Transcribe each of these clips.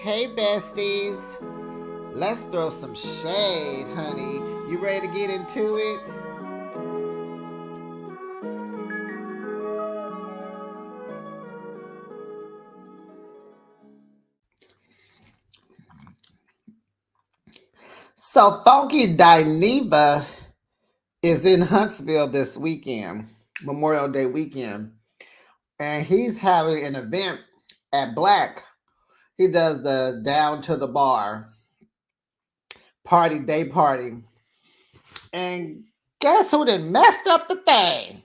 Hey besties, let's throw some shade, honey. You ready to get into it? So Funky Dineva is in Huntsville this weekend, Memorial Day weekend, and he's having an event at Black. He does the Down to the Bar party, day party. And guess who done messed up the thing?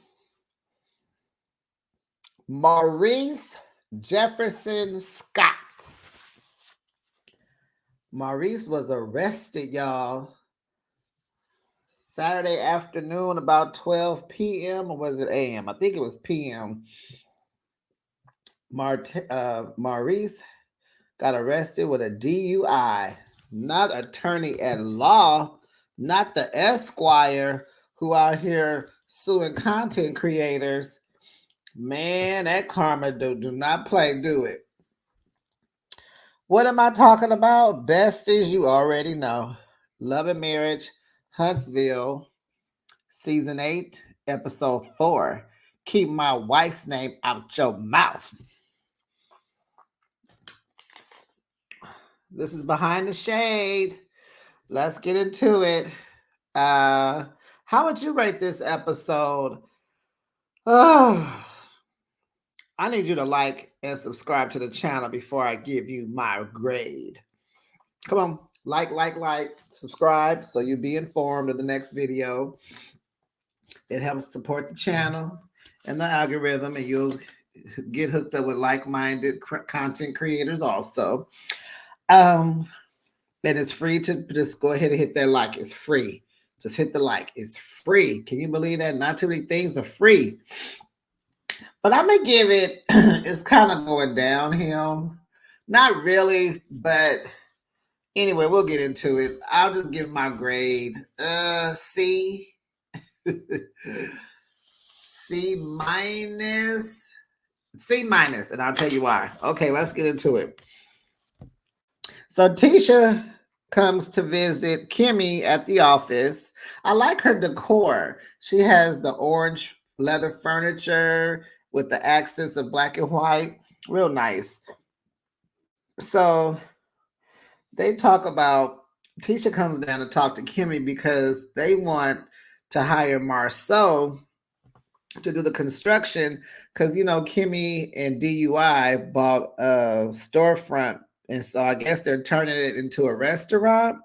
Maurice Jefferson Scott. Maurice was arrested, y'all, Saturday afternoon about 12 p.m. or was it a.m.? I think it was p.m. Maurice got arrested with a DUI, not attorney at law, not the Esquire who out here suing content creators. Man, that karma do not play, do it. What am I talking about? Besties, you already know. Love and Marriage, Huntsville, Season 8, Episode 4. Keep my wife's name out your mouth. This is Behind the Shade. Let's get into it. How would you rate this episode? Oh, I need you to like and subscribe to the channel before I give you my grade. Come on, like, subscribe so you'll be informed of the next video. It helps support the channel and the algorithm, and you'll get hooked up with like-minded content creators also. And it's free to just go ahead and hit that like. It's free. Just hit the like. It's free. Can you believe that? Not too many things are free. But I'm gonna give it. It's kind of going downhill. Not really, but anyway, we'll get into it. I'll just give my grade C. C minus. C minus, and I'll tell you why. Okay, let's get into it. So Tisha comes to visit Kimmy at the office. I like her decor. She has the orange leather furniture with the accents of black and white. Real nice. So they talk about, Tisha comes down to talk to Kimmy because they want to hire Marceau to do the construction because, you know, Kimmy and DUI bought a storefront. And so I guess they're turning it into a restaurant.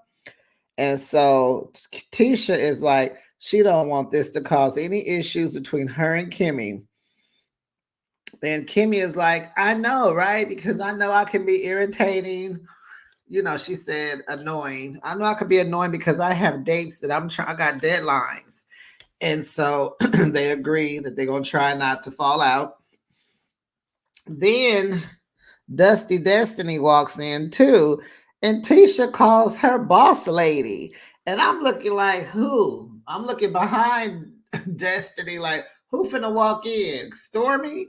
And so Tisha is like, she don't want this to cause any issues between her and Kimmy. And Kimmy is like, I know, right? Because I know I can be irritating. You know, she said annoying. I know I could be annoying because I have dates that I got deadlines. And so they agree that they're going to try not to fall out. Then Dusty Destiny walks in too, and Tisha calls her boss lady. And I'm looking like, who? I'm looking behind Destiny like, who finna walk in? Stormy?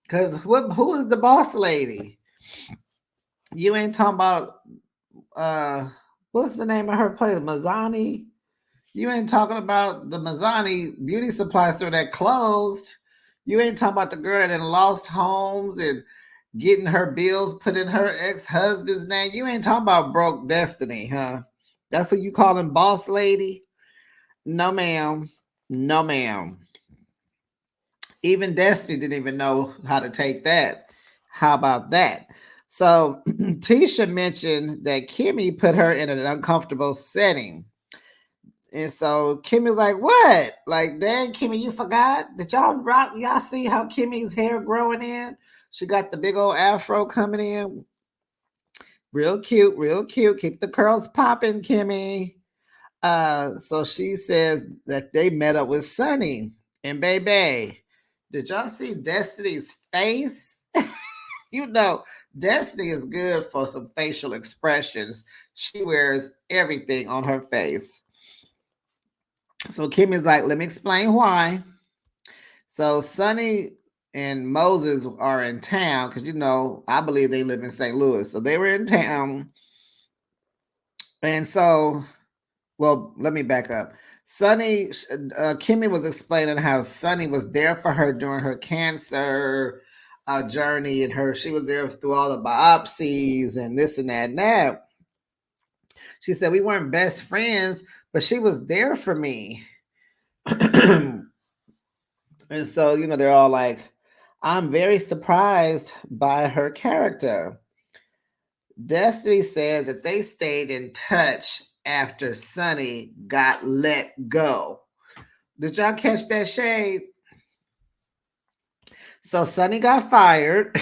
Because who is the boss lady? You ain't talking about, what's the name of her place? Mazzani? You ain't talking about the Mazzani beauty supply store that closed. You ain't talking about the girl that lost homes and getting her bills put in her ex-husband's name. You ain't talking about broke Destiny, huh? That's what you calling boss lady? No, ma'am. No, ma'am. Even Destiny didn't even know how to take that. How about that? So Tisha mentioned that Kimmy put her in an uncomfortable setting. And so Kimmy's like, what? Like, dang, Kimmy, you forgot? Did y'all rock? Y'all see how Kimmy's hair growing in? She got the big old afro coming in. Real cute, real cute. Keep the curls popping, Kimmy. So she says that they met up with Sunny and Baby. Did y'all see Destiny's face? You know, Destiny is good for some facial expressions. She wears everything on her face. So Kimmy's like, let me explain why. So Sunny and Moses are in town because I believe they live in St. Louis, so they were in town, and so well, let me back up. Sunny, Kimmy was explaining how Sunny was there for her during her cancer journey, and she was there through all the biopsies and this and that and that. She said we weren't best friends, but she was there for me. And so, they're all like, I'm very surprised by her character. Destiny says that they stayed in touch after Sunny got let go. Did y'all catch that shade? So Sunny got fired.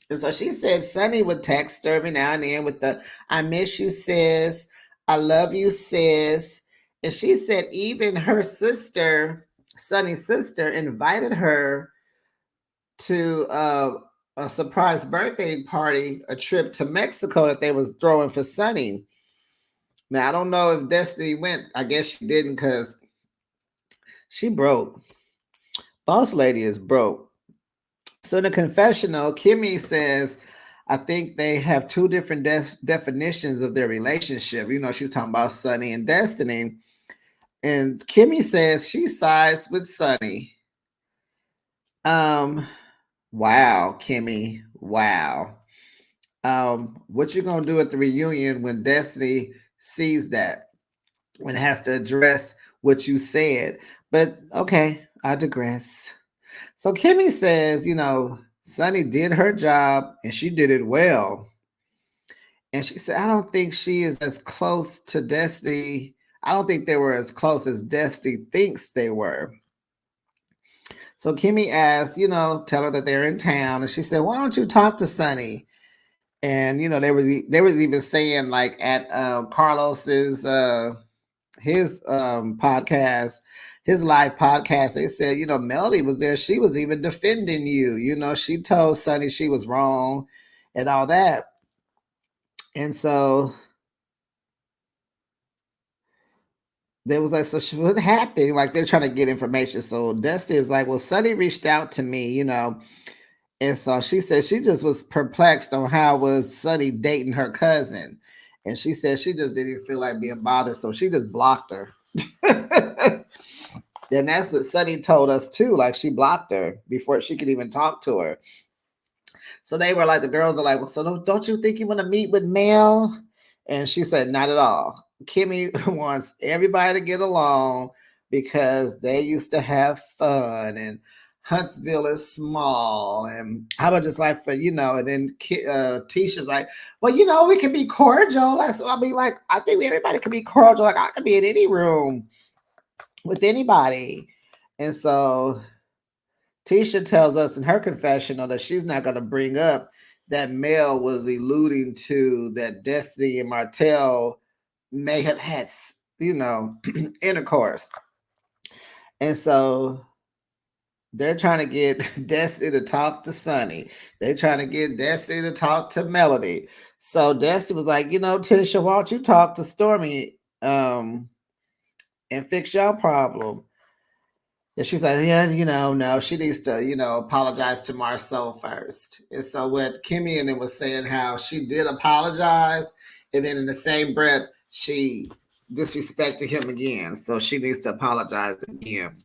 And so she said Sunny would text her every now and then with the I miss you, sis. I love you, sis. And she said even her sister, Sunny's sister, invited her to a surprise birthday party, a trip to Mexico that they was throwing for Sunny. Now I don't know if Destiny went. I guess she didn't because she broke. Boss lady is broke. So in the confessional, Kimmy says, I think they have two different definitions of their relationship. She's talking about Sunny and Destiny. And Kimmy says she sides with Sunny. Wow, Kimmy. Wow. What you gonna do at the reunion when Destiny sees that? When it has to address what you said. But okay, I digress. So Kimmy says, Sunny did her job and she did it well. And she said, I don't think she is as close to Destiny. I don't think they were as close as Destiny thinks they were. So Kimmy asked, tell her that they're in town. And she said, why don't you talk to Sunny? And, they was even saying like at Carlos's, his podcast, his live podcast, they said, Melody was there. She was even defending you. She told Sunny she was wrong and all that. And so they was like, so what happened? Like they're trying to get information. So Destiny is like, well, Sunny reached out to me, And so she said she just was perplexed on how was Sunny dating her cousin. And she said she just didn't feel like being bothered. So she just blocked her. And that's what Sunny told us too. Like she blocked her before she could even talk to her. So they were like, the girls are like, well, so don't you think you want to meet with Mel? And she said, not at all. Kimmy wants everybody to get along because they used to have fun and Huntsville is small. And how about just like and then Tisha's like, well, we can be cordial. So I mean, like, I think everybody can be cordial. Like I could be in any room with anybody. And so Tisha tells us in her confessional that she's not going to bring up that Mel was alluding to that Destiny and Martell may have had, intercourse. And so they're trying to get Destiny to talk to Sunny. They're trying to get Destiny to talk to Melody. So Destiny was like, Tisha, why don't you talk to Stormy and fix your problem? And she's like, yeah, no, she needs to, apologize to Marcel first. And so what Kimmy and it was saying how she did apologize, and then in the same breath, she disrespected him again. So she needs to apologize again.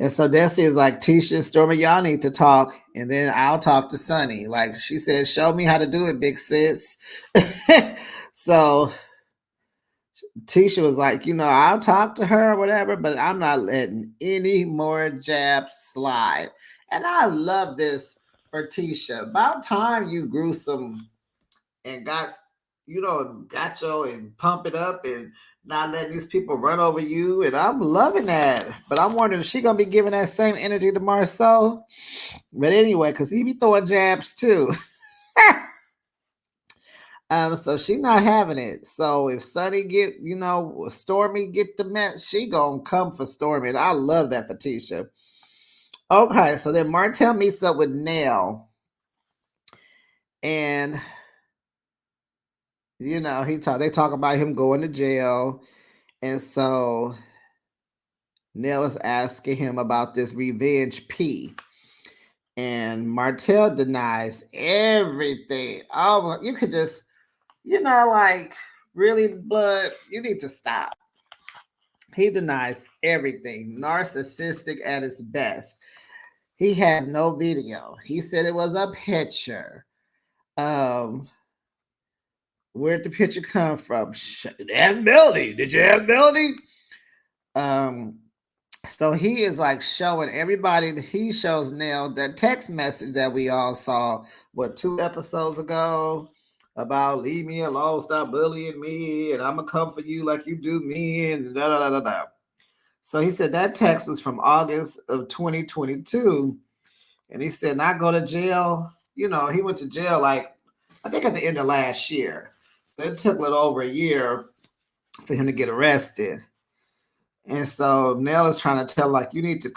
And so Destiny is like, Tisha, Stormy, y'all need to talk, and then I'll talk to Sunny. Like she said, show me how to do it, big sis. So Tisha was like, I'll talk to her or whatever, but I'm not letting any more jabs slide. And I love this for Tisha. About time you grew some and got your and pump it up and not letting these people run over you. And I'm loving that. But I'm wondering if she going to be giving that same energy to Marcel. But anyway, because he be throwing jabs too. So she not having it. So if Sunny get, Stormy get the mess, she gonna come for Stormy. And I love that for Tisha. Okay, so then Martell meets up with Nell. And they talk about him going to jail. And so Nell is asking him about this revenge P. And Martell denies everything. Oh, you could just, like, really, blood, you need to stop. He denies everything, narcissistic at its best. He has no video. He said it was a picture. Um, where'd the picture come from? Ask Melody. Did you ask Melody? Um, so he is like showing everybody. He shows Nell that text message that we all saw, 2 episodes ago, about leave me alone, stop bullying me, and I'm gonna come for you like you do me, and da da da da da. So he said that text was from August of 2022, and he said not go to jail. He went to jail like I think at the end of last year. So it took a little over a year for him to get arrested. And so Nell is trying to tell like you need to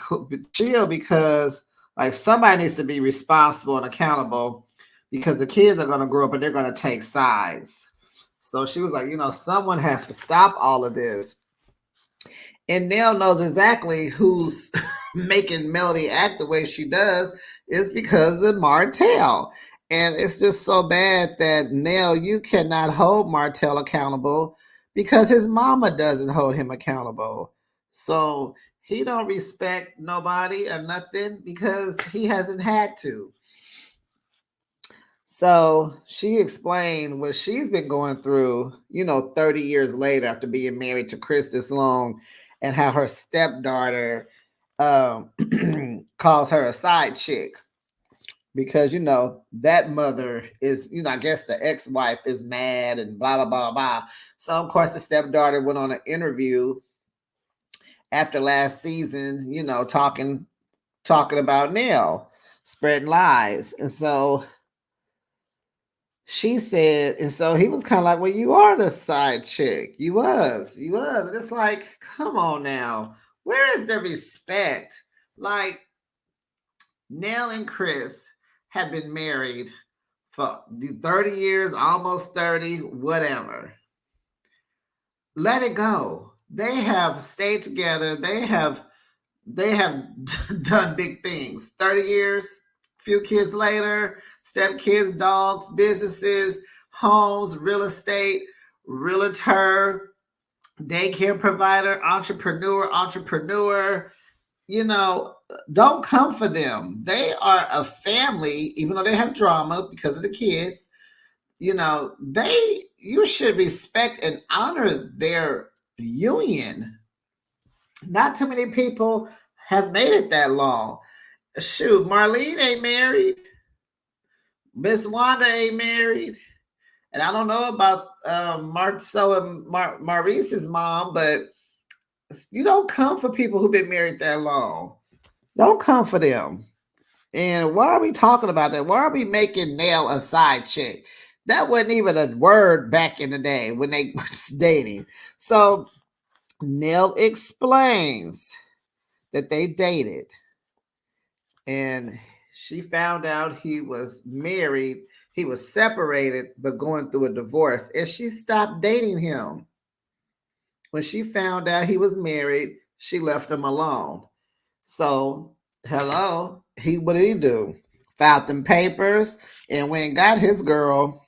chill because like somebody needs to be responsible and accountable because the kids are going to grow up and they're going to take sides. So she was like, someone has to stop all of this. And Nell knows exactly who's making Melody act the way she does is because of Martell. And it's just so bad that Nell, you cannot hold Martell accountable because his mama doesn't hold him accountable. So he don't respect nobody or nothing because he hasn't had to. So she explained what she's been going through, 30 years later after being married to Chris this long, and how her stepdaughter calls her a side chick because, that mother is, I guess the ex-wife is mad and blah, blah, blah, blah. So, of course, the stepdaughter went on an interview after last season, talking about Nell, spreading lies. And so she said, and so he was kind of like, well, you are the side chick. You was. And it's like, come on now. Where is the respect? Like, Nell and Chris have been married for 30 years, almost 30, whatever. Let it go. They have stayed together. They have done big things. 30 years, few kids later, stepkids, dogs, businesses, homes, real estate, realtor, daycare provider, entrepreneur, don't come for them. They are a family, even though they have drama because of the kids. You should respect and honor their union. Not too many people have made it that long. Shoot, Marlene ain't married. Miss Wanda ain't married. And I don't know about Marceau and Maurice's mom, but you don't come for people who've been married that long. Don't come for them. And why are we talking about that? Why are we making Nell a side chick? That wasn't even a word back in the day when they was dating. So Nell explains that they dated and she found out he was married. He was separated, but going through a divorce. And she stopped dating him. When she found out he was married, she left him alone. So, hello, what did he do? Filed them papers and went and got his girl.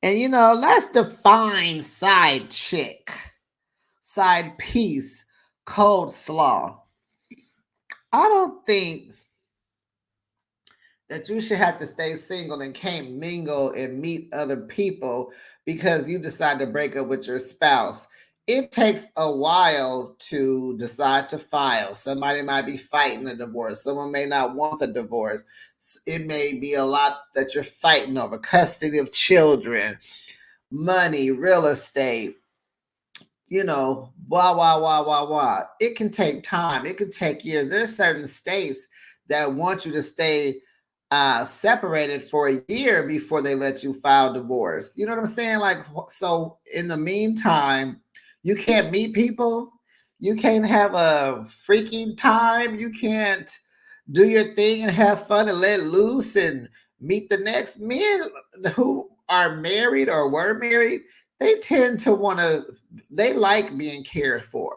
And let's define side chick, side piece, cold slaw. I don't think that you should have to stay single and can't mingle and meet other people because you decide to break up with your spouse. It takes a while to decide to file. Somebody might be fighting a divorce. Someone may not want the divorce. It may be a lot that you're fighting over: custody of children, money, real estate, blah, blah, blah, blah, blah. It can take time. It can take years. There's certain states that want you to stay separated for a year before they let you file divorce. You know what I'm saying? Like, so in the meantime, you can't meet people. You can't have a freaking time. You can't do your thing and have fun and let loose and meet the next men who are married or were married. They tend to they like being cared for.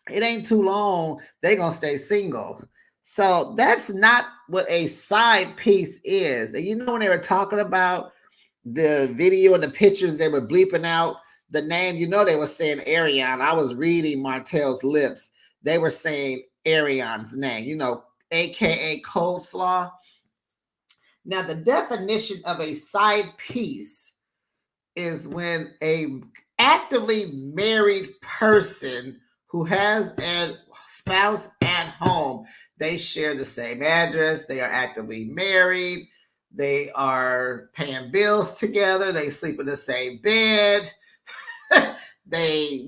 it ain't too long, they gonna stay single. So that's not what a side piece is. And you know when they were talking about the video and the pictures, they were bleeping out the name. You know they were saying Ariane. I was reading Martell's lips. They were saying Ariane's name. You know, AKA coleslaw. Now the definition of a side piece is when a actively married person who has a spouse at home, they share the same address, they are actively married, they are paying bills together, they sleep in the same bed. They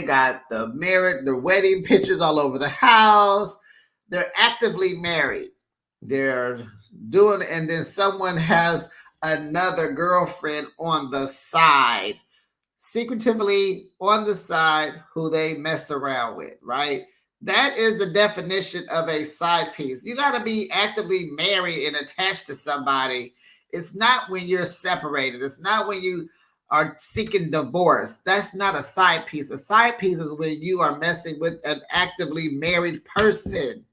got the wedding pictures all over the house. They're actively married. They're doing, and then someone has another girlfriend on the side, secretively on the side, who they mess around with, right? That is the definition of a side piece. You got to be actively married and attached to somebody. It's not when you're separated. It's not when you are seeking divorce. That's not a side piece. A side piece is when you are messing with an actively married person.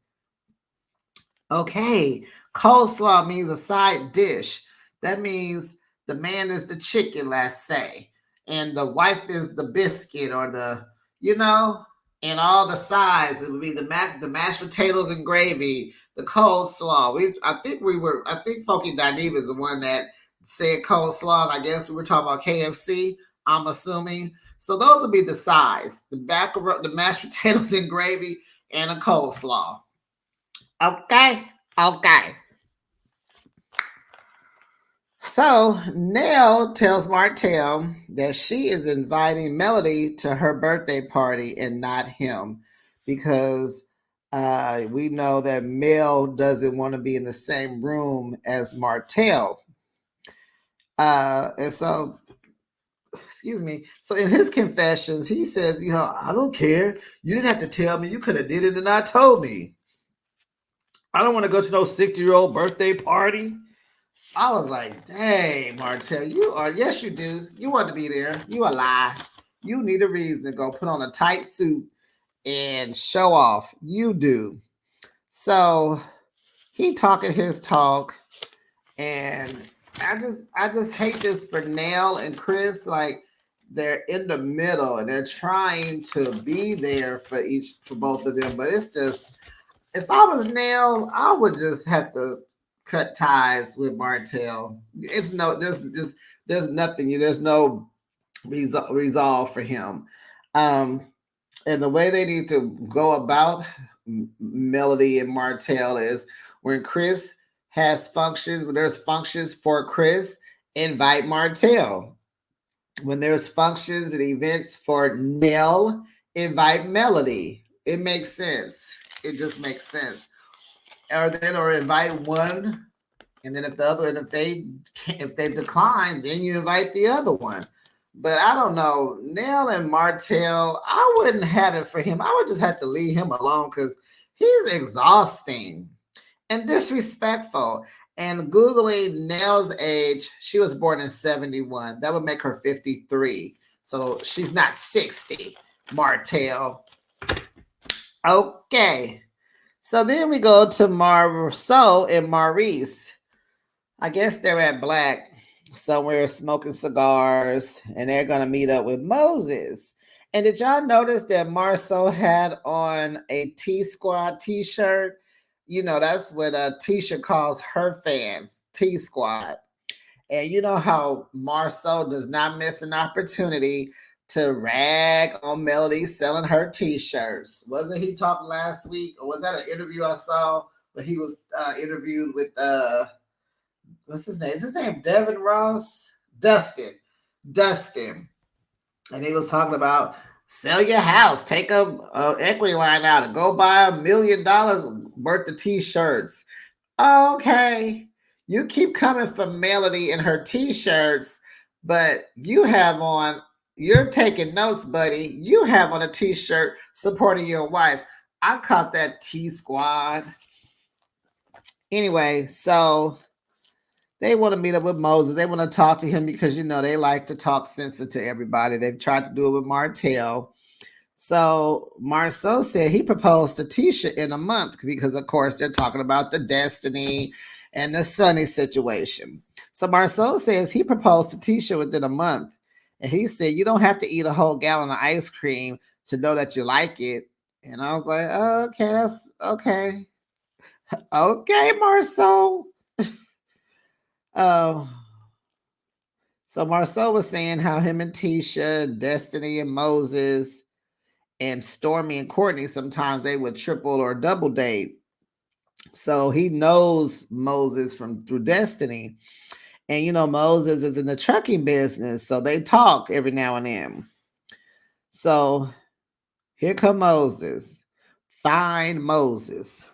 Okay, coleslaw means a side dish. That means the man is the chicken, let's say, and the wife is the biscuit or and all the sides. It would be the mashed potatoes and gravy, the coleslaw. I think Funky Dineva is the one that said coleslaw, and I guess we were talking about KFC, I'm assuming. So those would be the sides, the mashed potatoes and gravy, and a coleslaw. Okay. Okay. So Nell tells Martell that she is inviting Melody to her birthday party and not him because we know that Mel doesn't want to be in the same room as Martell. And so, excuse me. So in his confessions, he says, I don't care. You didn't have to tell me. You could have did it and not told me. I don't want to go to no 60-year-old birthday party. I was like, dang, Martell, yes, you do. You want to be there. You a lie. You need a reason to go put on a tight suit and show off. You do. So he talking his talk, and I just hate this for Nell and Chris. Like, they're in the middle and they're trying to be there for both of them, but it's just, if I was Nell, I would just have to cut ties with Martell. It's there's nothing. There's no resolve for him. And the way they need to go about Melody and Martell is when Chris has functions, when there's functions for Chris, invite Martell. When there's functions and events for Nell, invite Melody. It makes sense. It just makes sense. Or invite one, and then if they decline, then you invite the other one. But I don't know, Nell and Martell, I wouldn't have it for him. I would just have to leave him alone because he's exhausting and disrespectful. And Googling Nell's age, she was born in 71. That would make her 53. So she's not 60, Martell. Okay. So then we go to Marceau and Maurice. I guess they're at Black somewhere smoking cigars, and they're going to meet up with Moses. And did y'all notice that Marceau had on a T-Squad t-shirt? That's what Tisha calls her fans, T-Squad. And you know how Marceau does not miss an opportunity to rag on Melody selling her t-shirts. Wasn't he talking last week, or was that an interview I saw where he was interviewed with what's his name? Is his name Devin Ross? Dustin. And he was talking about sell your house, take a equity line out, and go buy $1 million worth of t-shirts. Okay, you keep coming for Melody and her t-shirts, but you're taking notes, buddy. You have on a t-shirt supporting your wife. I caught that T-Squad. Anyway, so they want to meet up with Moses. They want to talk to him because, they like to talk sense to everybody. They've tried to do it with Martell. So Marceau said he proposed to Tisha in a month because, of course, they're talking about the Destiny and the Sunny situation. So Marceau says he proposed to Tisha within a month. And he said, you don't have to eat a whole gallon of ice cream to know that you like it. And I was like, oh, okay, that's okay. Okay, Marceau. Oh, so Marceau was saying how him and Tisha, Destiny and Moses, and Stormy and Courtney, sometimes they would triple or double date. So he knows Moses from through Destiny. And Moses is in the trucking business, so they talk every now and then. So here come Moses. Fine Moses.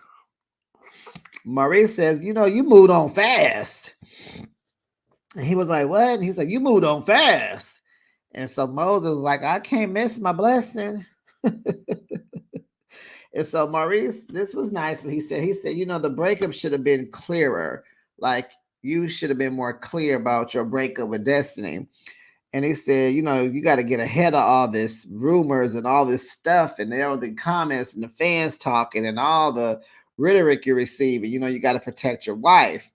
Maurice says, you moved on fast. And he was like, what? And he's like, you moved on fast. And so Moses was like, I can't miss my blessing. And so Maurice, this was nice, but he said, the breakup should have been clearer. Like you should have been more clear about your breakup with Destiny. And he said, you got to get ahead of all this rumors and all this stuff and all the comments and the fans talking and all the rhetoric you're receiving. You got to protect your wife.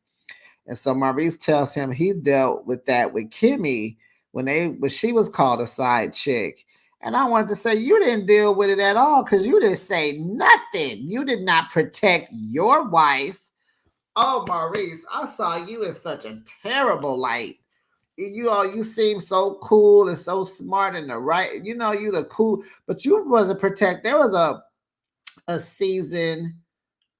And so Maurice tells him he dealt with that with Kimmy when she was called a side chick. And I wanted to say you didn't deal with it at all because you didn't say nothing. You did not protect your wife. Oh, Maurice, I saw you in such a terrible light. You seem so cool and so smart and the right. You the cool, but you wasn't protect. There was a season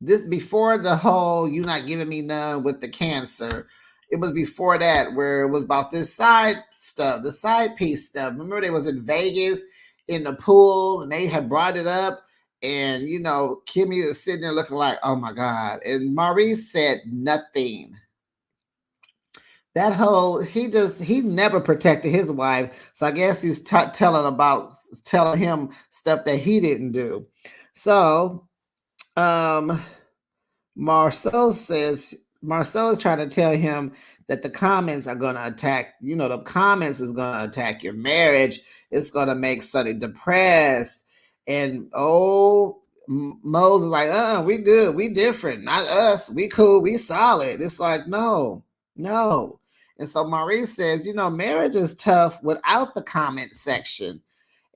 this before the whole you not giving me none with the cancer. It was before that where it was about this side stuff, the side piece stuff. Remember they was in Vegas in the pool and they had brought it up and Kimmy was sitting there looking like, oh my God. And Maurice said nothing. That whole he never protected his wife. So I guess he's telling him stuff that he didn't do. So Marcel is trying to tell him that the comments are going to attack, the comments is going to attack your marriage. It's going to make Sonny depressed. And Moses is like, we good. We different. Not us. We cool. We solid. It's like, no. And so Maurice says, marriage is tough without the comment section.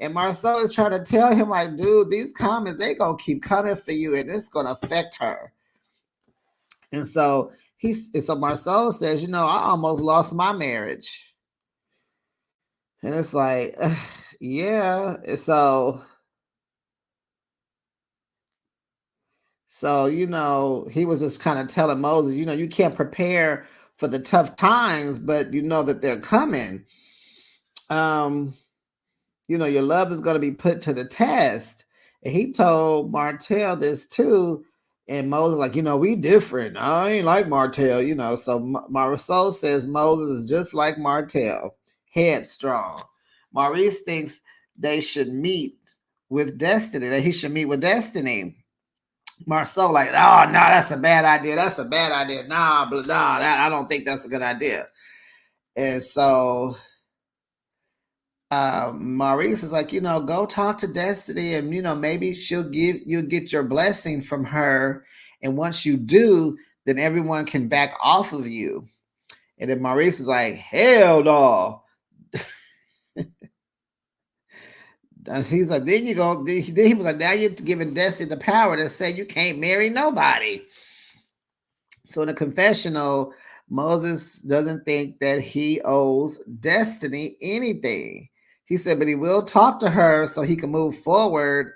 And Marcel is trying to tell him, like, dude, these comments, they going to keep coming for you and it's going to affect her. And so Marcel says, I almost lost my marriage. And it's like, yeah. So, he was just kind of telling Moses, you can't prepare for the tough times, but you know that they're coming. Your love is going to be put to the test. And he told Martell this too. And Moses, like, we different. I ain't like Martell, So Marcel says Moses is just like Martell, headstrong. Maurice thinks they should meet with Destiny, that he should meet with Destiny. Marcel, like, oh, no, that's a bad idea. That's a bad idea. Nah, I don't think that's a good idea. And so Maurice is like, go talk to Destiny and, maybe you'll get your blessing from her. And once you do, then everyone can back off of you. And then Maurice is like, hell no. He's like, then he was like, now you're giving Destiny the power to say you can't marry nobody. So in the confessional, Moses doesn't think that he owes Destiny anything. He said, but he will talk to her so he can move forward.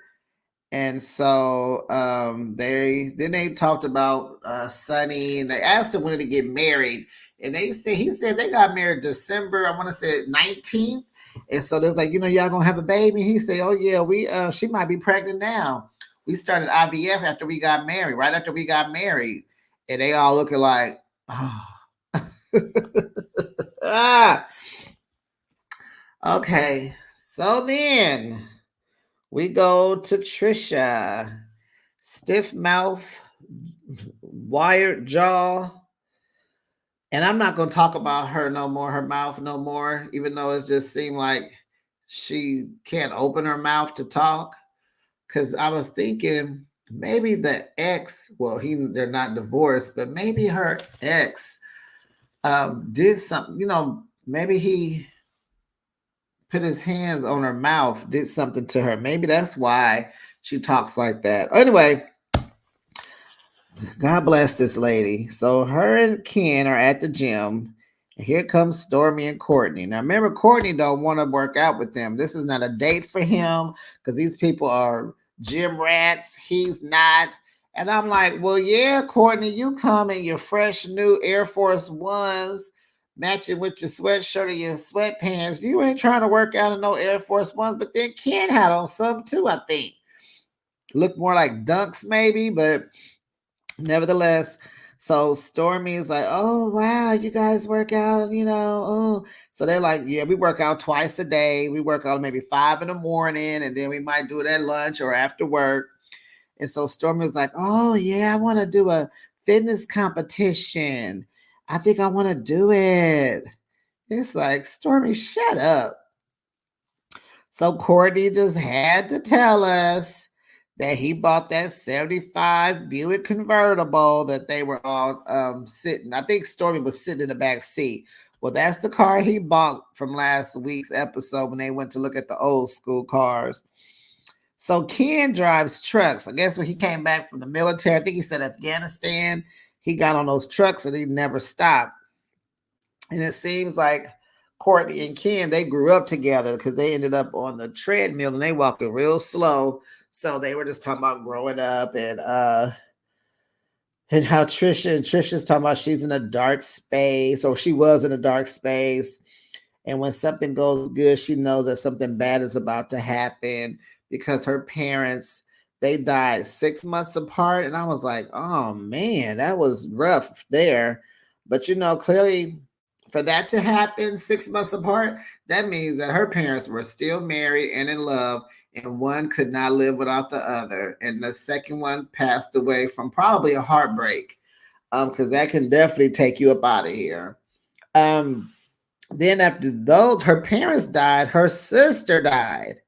And so they talked about Sonny, and they asked him when to get married. And he said they got married December, I want to say 19th. And so there's like, y'all gonna have a baby. He said, oh yeah, she might be pregnant now. We started IVF after we got married, right after we got married. And they all looking like, oh. Okay. So then we go to Trisha. Stiff mouth, wired jaw. And I'm not going to talk about her no more, her mouth no more, even though it just seemed like she can't open her mouth to talk. Because I was thinking maybe the ex, well, they're not divorced, but maybe her ex did something, maybe he put his hands on her mouth, did something to her. Maybe that's why she talks like that. Anyway, God bless this lady. So her and Ken are at the gym. And here comes Stormy and Courtney. Now remember, Courtney don't want to work out with them. This is not a date for him because these people are gym rats. He's not. And I'm like, well, yeah, Courtney, you come in your fresh new Air Force Ones, matching with your sweatshirt or your sweatpants. You ain't trying to work out in no Air Force Ones. But then Ken had on some too, I think. Look more like dunks, maybe, but nevertheless, so Stormy is like, oh wow, you guys work out, oh. So they're like, yeah, we work out twice a day. We work out maybe 5 in the morning, and then we might do it at lunch or after work. And so Stormy was like, oh yeah, I want to do a fitness competition. I think I want to do it. It's like, Stormy, shut up. So Courtney just had to tell us that he bought that 75 Buick convertible that they were all sitting. I think Stormy was sitting in the back seat. Well, that's the car he bought from last week's episode when they went to look at the old school cars. So Ken drives trucks. I guess when he came back from the military, I think he said Afghanistan, he got on those trucks and he never stopped. And it seems like Courtney and Ken, they grew up together because they ended up on the treadmill and they walking real slow. So they were just talking about growing up and how Trisha's talking about she's in a dark space, or she was in a dark space. And when something goes good, she knows that something bad is about to happen because her parents, they died 6 months apart. And I was like, oh man, that was rough there. But clearly for that to happen 6 months apart, that means that her parents were still married and in love, and one could not live without the other. And the second one passed away from probably a heartbreak, because that can definitely take you up out of here. Then after those, her parents died, her sister died.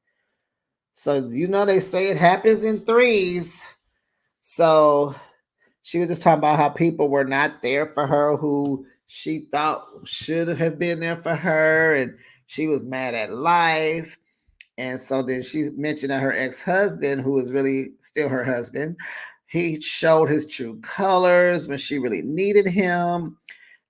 So they say it happens in threes. So she was just talking about how people were not there for her who she thought should have been there for her, and she was mad at life. And so then she mentioned that her ex-husband, who is really still her husband, he showed his true colors when she really needed him.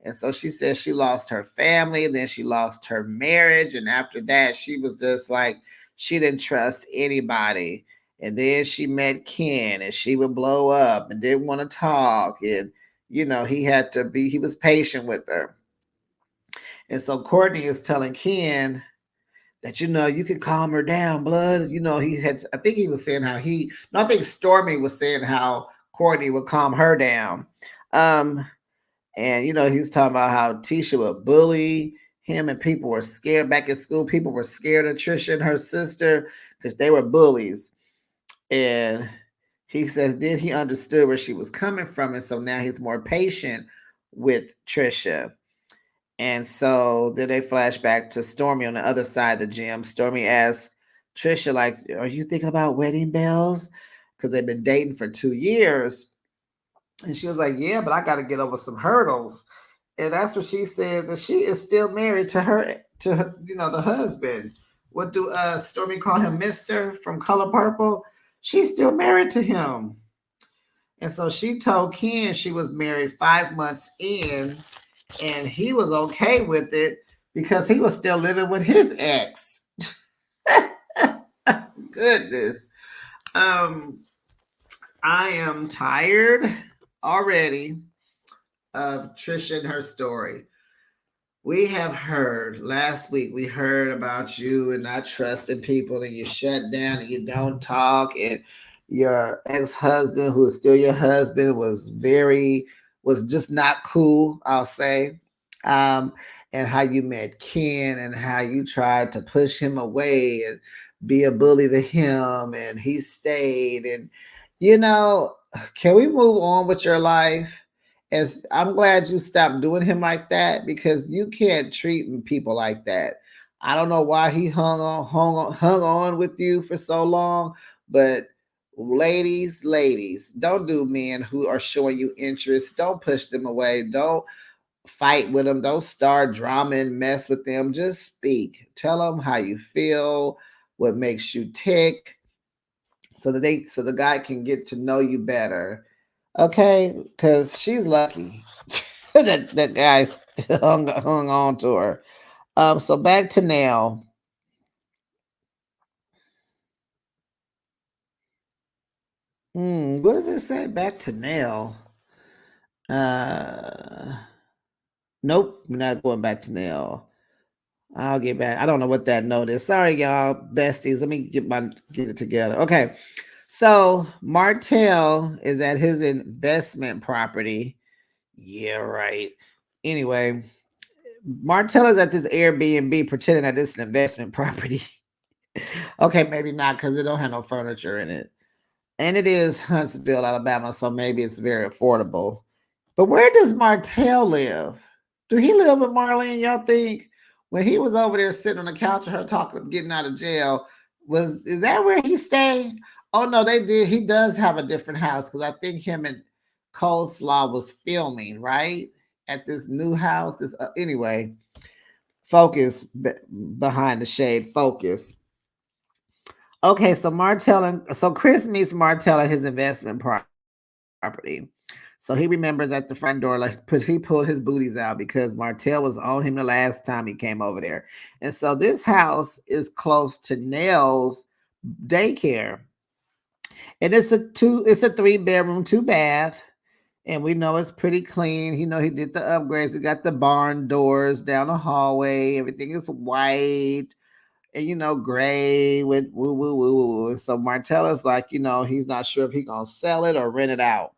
And so she said she lost her family, then she lost her marriage. And after that, she was just like, she didn't trust anybody. And then she met Ken and she would blow up and didn't want to talk. And, he was patient with her. And so Courtney is telling Ken that, you could calm her down, blood. I think he was saying I think Stormy was saying how Courtney would calm her down. And he was talking about how Tisha would bully him and people were scared. Back at school, people were scared of Trisha and her sister because they were bullies. And he said then he understood where she was coming from, and so now he's more patient with Trisha. And so then they flash back to Stormy on the other side of the gym. Stormy asked Trisha, like, are you thinking about wedding bells? Because they've been dating for 2 years. And she was like, yeah, but I got to get over some hurdles. And that's what she says. And she is still married to her, the husband. What do Stormy call him, Mr. from Color Purple? She's still married to him. And so she told Ken she was married 5 months in, and he was okay with it because he was still living with his ex. Goodness. I am tired already of Trisha and her story. We have heard last week, we heard about you and not trusting people, and you shut down and you don't talk, and your ex-husband, who is still your husband, was just not cool, I'll say. And how you met Ken and how you tried to push him away and be a bully to him, and he stayed. And can we move on with your life? As I'm glad you stopped doing him like that, because you can't treat people like that. I don't know why he hung on with you for so long, but ladies, don't do men who are showing you interest. Don't push them away. Don't fight with them. Don't start drama and mess with them. Just speak. Tell them how you feel, what makes you tick, so the guy can get to know you better. Okay, because she's lucky that guy hung on to her. So back to Nell. What does it say? Back to Nell. Uh, nope, we're not going back to Nell. I'll get back. I don't know what that note is. Sorry, y'all, besties. Let me get it together. Okay, so Martell is at his investment property. Yeah, right. Anyway, Martell is at this Airbnb pretending that it's an investment property. Okay, maybe not because it don't have no furniture in it. And it is Huntsville, Alabama, so maybe it's very affordable. But where does Martell live? Do he live with Marlene, y'all think? When he was over there sitting on the couch with her talking, getting out of jail, is that where he stayed? Oh no, they did. He does have a different house because I think him and Coleslaw was filming, right? At this new house. This anyway, focus behind the shade, focus. Okay, so Chris meets Martell at his investment property. So he remembers at the front door, he pulled his booties out because Martell was on him the last time he came over there. And so this house is close to Nell's daycare. And it's a 3-bedroom, 2-bath. And we know it's pretty clean. He did the upgrades. He got the barn doors down the hallway. Everything is white and gray with woo woo woo woo. So Martella's like, he's not sure if he's gonna sell it or rent it out.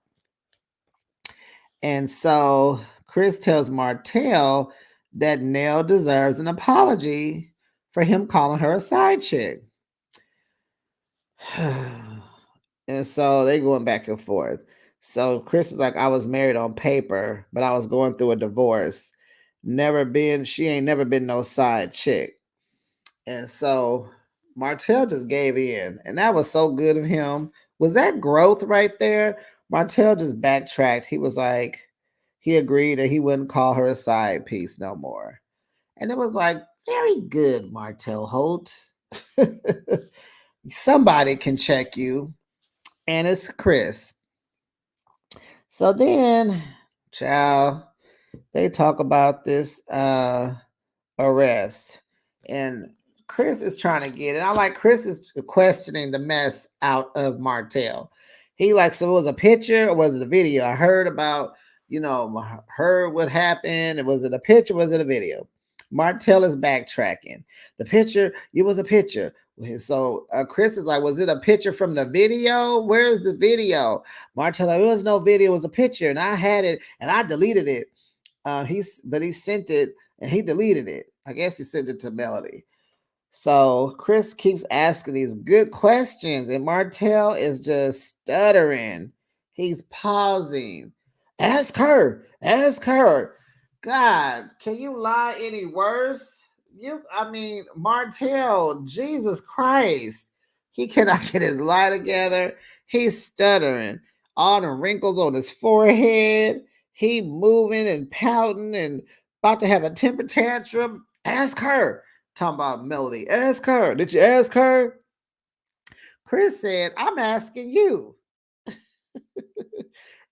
And so Chris tells Martell that Nell deserves an apology for him calling her a side chick. And so they going back and forth. So Chris is like, I was married on paper, but I was going through a divorce. She ain't never been no side chick. And so Martell just gave in. And that was so good of him. Was that growth right there? Martell just backtracked. He was like, he agreed that he wouldn't call her a side piece no more. And it was like, very good, Martell Holt. Somebody can check you. And it's Chris. So then, child, they talk about this arrest. And Chris is trying to get it. I like Chris is questioning the mess out of Martell. He like, so it was a picture or was it a video? I heard about, heard what happened. Was it a picture? Was it a video? Martell is backtracking. The picture, it was a picture. So Chris is like, was it a picture from the video? Where's the video? Martell like, there was no video, it was a picture, and I had it and I deleted it. But he sent it and he deleted it. I guess he sent it to Melody. So Chris keeps asking these good questions, and Martell is just stuttering. He's pausing. Ask her. Ask her. God, can you lie any worse? Martell, Jesus Christ. He cannot get his lie together. He's stuttering. All the wrinkles on his forehead. He moving and pouting and about to have a temper tantrum. Ask her. Talking about Melody. Ask her. Did you ask her? Chris said, I'm asking you.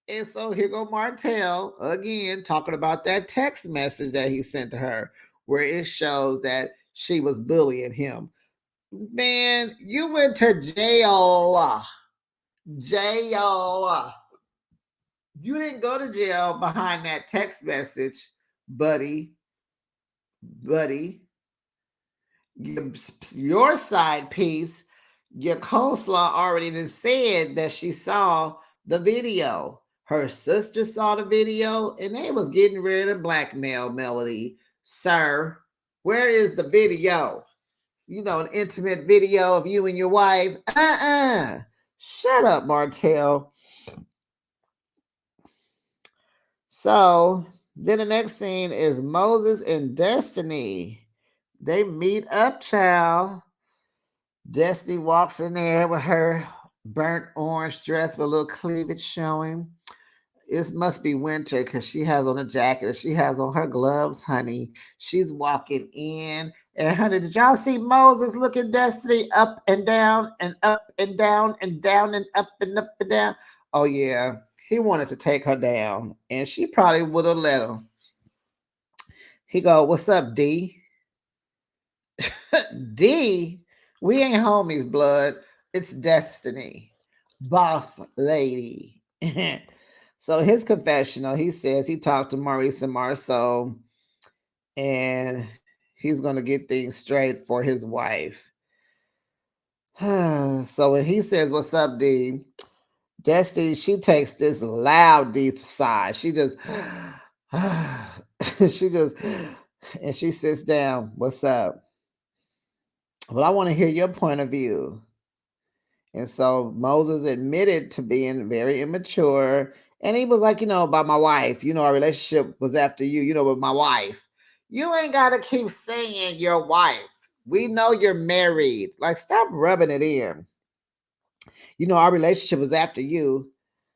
And so here go Martell again talking about that text message that he sent to her, where it shows that she was bullying him. Man, you went to jail. Jail. You didn't go to jail behind that text message, buddy. Buddy. Your side piece, your coleslaw already said that she saw the video. Her sister saw the video and they was getting ready to blackmail Melody. Sir, where is the video? An intimate video of you and your wife. Shut up, Martell. So then the next scene is Moses and Destiny. They meet up, child. Destiny walks in there with her burnt orange dress with a little cleavage showing. It must be winter because she has on a jacket and she has on her gloves, honey. She's walking in. And honey, did y'all see Moses looking Destiny up and down and up and down and down and up and down? Oh yeah. He wanted to take her down. And she probably would have let him. He go, "What's up, D?" D, we ain't homies, blood. It's Destiny, boss lady. So his confessional, he says he talked to Maurice and Marceau, and he's gonna get things straight for his wife. So when he says, "What's up, D?" Destiny, she takes this loud deep sigh. She just, she just, and she sits down. "What's up?" "Well, I want to hear your point of view." And so Moses admitted to being very immature. And he was like, about my wife, our relationship was after you, with my wife. You ain't got to keep saying your wife. We know you're married. Like, stop rubbing it in. Our relationship was after you.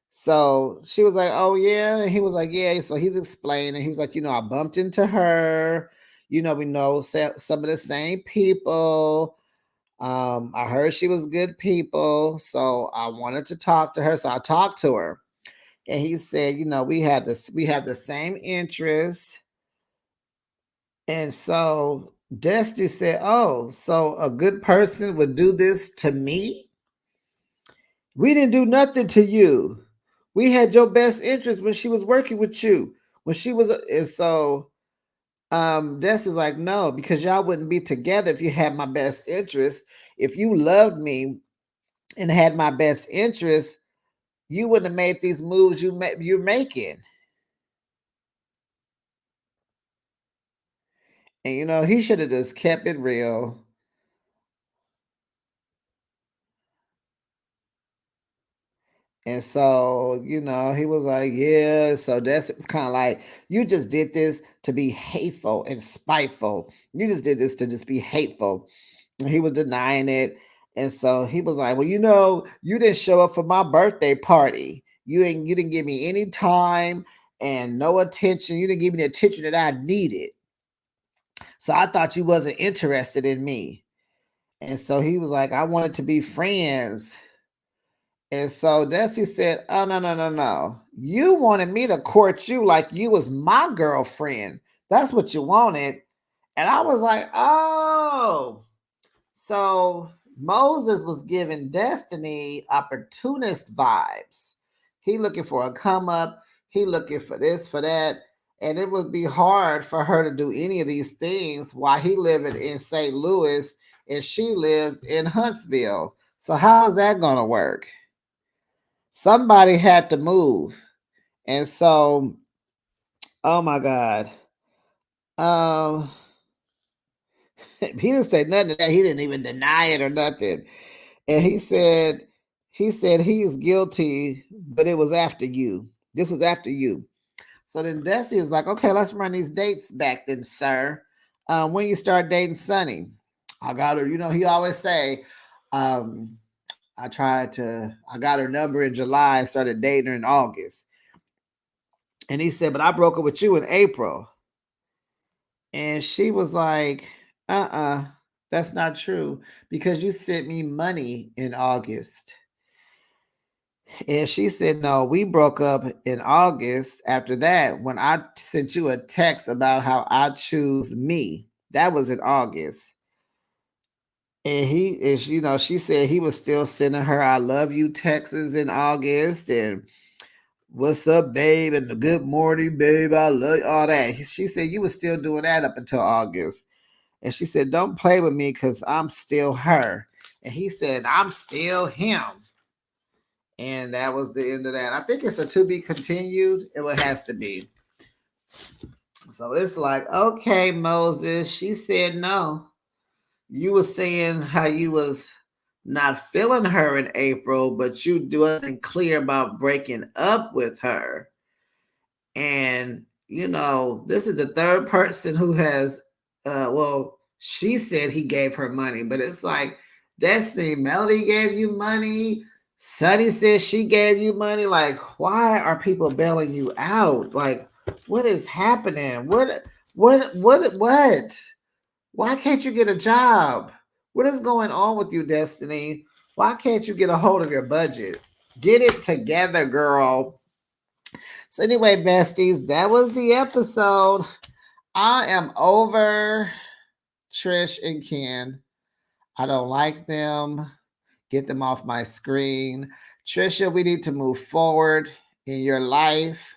So she was like, "Oh, yeah." And he was like, "Yeah." So he's explaining. He was like, "I bumped into her. We know some of the same people. I heard she was good people, so I wanted to talk to her. So I talked to her, and he said, we have the same interests." And so Dusty said, "Oh, so a good person would do this to me? We didn't do nothing to you. We had your best interest when she was working with you. When she was, and so Dusty's like, no, because y'all wouldn't be together if you had my best interest. If you loved me and had my best interest, you wouldn't have made these moves you're making." And he should have just kept it real. And so, he was like, "Yeah." So that's it's kind of like, you just did this to be hateful and spiteful. You just did this to just be hateful. And he was denying it. And so he was like, "Well, you didn't show up for my birthday party. You didn't give me any time and no attention. You didn't give me the attention that I needed. So I thought you wasn't interested in me." And so he was like, "I wanted to be friends." And so Desi said, "Oh, no, no, no, no. You wanted me to court you like you was my girlfriend. That's what you wanted." And I was like, "Oh." So Moses was giving Destiny opportunist vibes. He looking for a come up. He looking for this, for that. And it would be hard for her to do any of these things while he living in St. Louis and she lives in Huntsville. So how is that going to work? Somebody had to move. And so, oh my God. Um, he didn't say nothing to that. He didn't even deny it or nothing. And he said he's guilty, but it was after you. This was after you. So then Desi is like, "Okay, let's run these dates back then, sir. When you start dating Sonny?" "I got her, he always say, um, I got her number in July and started dating her in August." And he said, "But I broke up with you in April." And she was like, that's not true because you sent me money in August. And she said, "No, we broke up in August after that when I sent you a text about how I choose me. That was in August." And he is, she said he was still sending her "I love you" texts in August and "What's up, babe?" and the "Good morning, babe, I love you," all that. She said you was still doing that up until August. And she said, "Don't play with me because I'm still her." And he said, "I'm still him." And that was the end of that. I think it's a to be continued. It has to be. So it's like, okay, Moses. She said no. You were saying how you was not feeling her in April, but you wasn't clear about breaking up with her. And this is the third person who has, well, She said he gave her money, but it's like, Destiny, Melody gave you money. Sunny said she gave you money. Like, why are people bailing you out? Like, what is happening? What? Why can't you get a job? What is going on with you, Destiny? Why can't you get a hold of your budget? Get it together, girl. So, anyway, besties, that was the episode. I am over Trish and Ken. I don't like them. Get them off my screen. Trisha, we need to move forward in your life.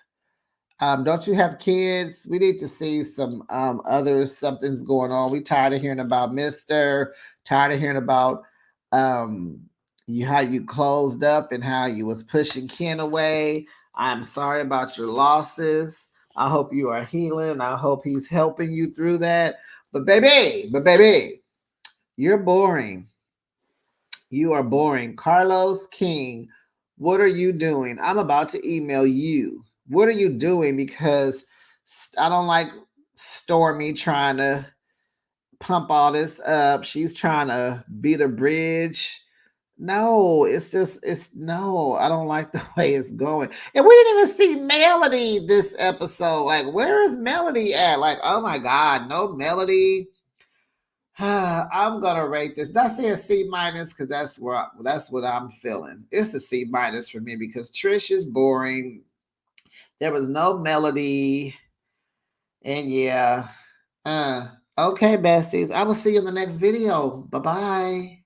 Don't you have kids? We need to see some other something's going on. We tired of hearing about Mister. Tired of hearing about um, you how you closed up and how you was pushing Ken away. I'm sorry about your losses. I hope you are healing. And I hope he's helping you through that. But baby, you're boring. You are boring. Carlos King, what are you doing? I'm about to email you. What are you doing? Because I don't like Stormy trying to pump all this up. She's trying to beat a bridge. No, it's no, I don't like the way it's going. And we didn't even see Melody this episode. Like, where is Melody at? Like, oh my God, no Melody. I'm gonna rate this. Did I say a C minus? Because that's what I'm feeling. It's a C minus for me because Trish is boring. There was no melody, and yeah. Uh, okay, besties. I will see you in the next video. Bye bye.